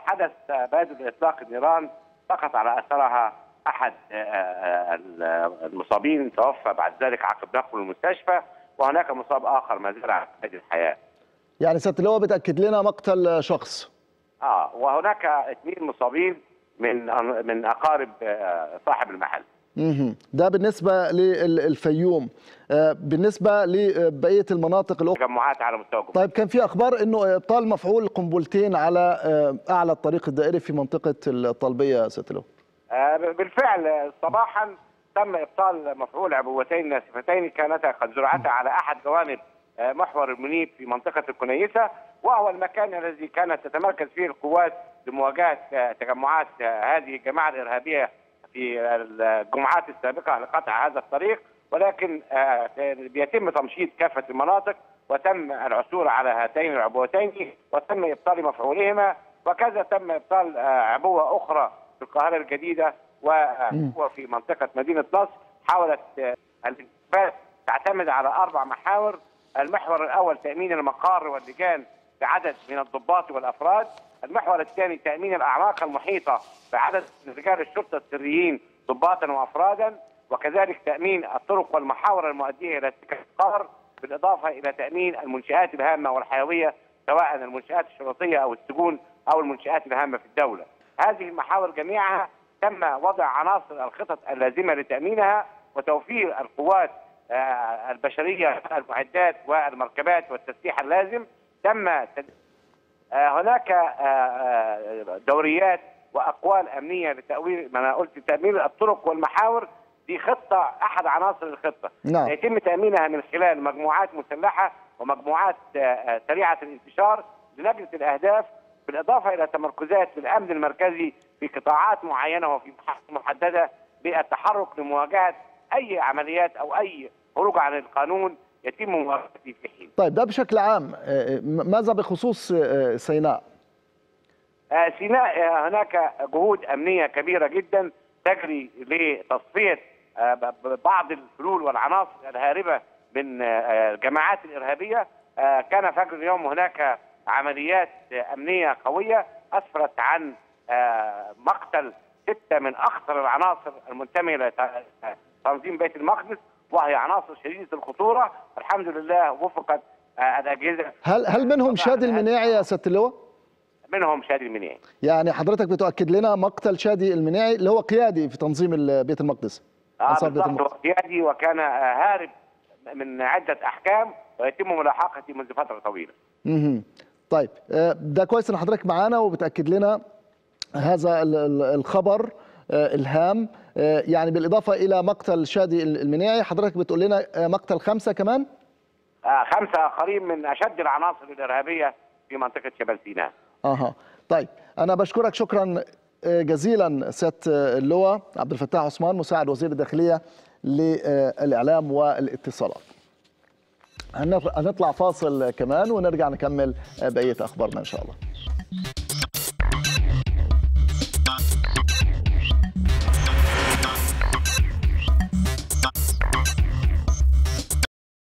حدث بادئ اطلاق النيران سقط على اثرها احد المصابين، توفى بعد ذلك عقب نقله المستشفى، وهناك مصاب اخر ما زال على قيد الحياه. يعني سياده اللواء بتاكد لنا مقتل شخص. وهناك 2 مصابين من اقارب صاحب المحل. ده بالنسبه للفيوم. بالنسبه لبقيه المناطق الاخرى تجمعات على مستوى الجمهورية. طيب كان في اخبار انه ابطال مفعول قنبلتين على اعلى الطريق الدائري في منطقه الطلبيه يا سياده اللواء. بالفعل صباحا تم ابطال مفعول عبوتين ناسفتين كانتا قد زرعتا على احد جوانب محور المنيب في منطقه الكنيسه، وهو المكان الذي كانت تتمركز فيه القوات لمواجهه تجمعات هذه الجماعه الارهابيه في الجمعات السابقه لقطع هذا الطريق، ولكن بيتم تمشيط كافه المناطق وتم العثور على هاتين العبوتين وتم ابطال مفعولهما، وكذا تم ابطال عبوه اخرى في القاهره الجديده وفي منطقه مدينه نصر. حاولت الانتفاضه تعتمد على 4 محاور. المحور الاول تامين المقار واللجان بعدد من الضباط والافراد، المحور الثاني تامين الاعماق المحيطه بعدد من رجال الشرطه السريين ضباطا وافرادا، وكذلك تامين الطرق والمحاور المؤديه الى القار، بالاضافه الى تامين المنشات الهامه والحيويه سواء المنشات الشرطيه او السجون او المنشات الهامه في الدوله. هذه المحاور جميعها تم وضع عناصر الخطط اللازمه لتامينها وتوفير القوات البشريه، المعدات والمركبات والتسليح اللازم. تم هناك دوريات واقوال امنيه لتأويل ما انا قلت تامين الطرق والمحاور، دي خطه احد عناصر الخطه. نعم. يتم تامينها من خلال مجموعات مسلحه ومجموعات سريعه الانتشار لنجله الاهداف، بالاضافه الى تمركزات للامن المركزي في قطاعات معينه وفي محافظ محدده بالتحرك لمواجهه اي عمليات او اي خروج عن القانون يتم مواجهته في حين. طيب ده بشكل عام، ماذا بخصوص سيناء؟ سيناء هناك جهود امنيه كبيره جدا تجري لتصفيه بعض الفلول والعناصر الهاربه من الجماعات الارهابيه. كان فجر اليوم هناك عمليات امنيه قويه اسفرت عن مقتل 6 من اخطر العناصر المنتميه لتنظيم بيت المقدس، وهي عناصر شديده الخطوره. الحمد لله وفقت الاجهزه. هل منهم شادي المناعي يا سياده اللواء؟ منهم شادي المناعي. يعني حضرتك بتؤكد لنا مقتل شادي المناعي اللي هو قيادي في تنظيم بيت المقدس. بالضبط، هو قيادي وكان هارب من عده احكام ويتم ملاحقته منذ فتره طويله. طيب ده كويس ان حضرتك معانا وبتاكد لنا هذا الخبر الهام. يعني بالاضافه الى مقتل شادي المناعي حضرتك بتقول لنا مقتل 5 كمان؟ 5 اخرين من اشد العناصر الارهابيه في منطقه شمال سيناء. طيب انا بشكرك شكرا جزيلا سياده اللواء عبد الفتاح عثمان مساعد وزير الداخليه للاعلام والاتصالات. هنطلع فاصل كمان ونرجع نكمل بقيه اخبارنا ان شاء الله.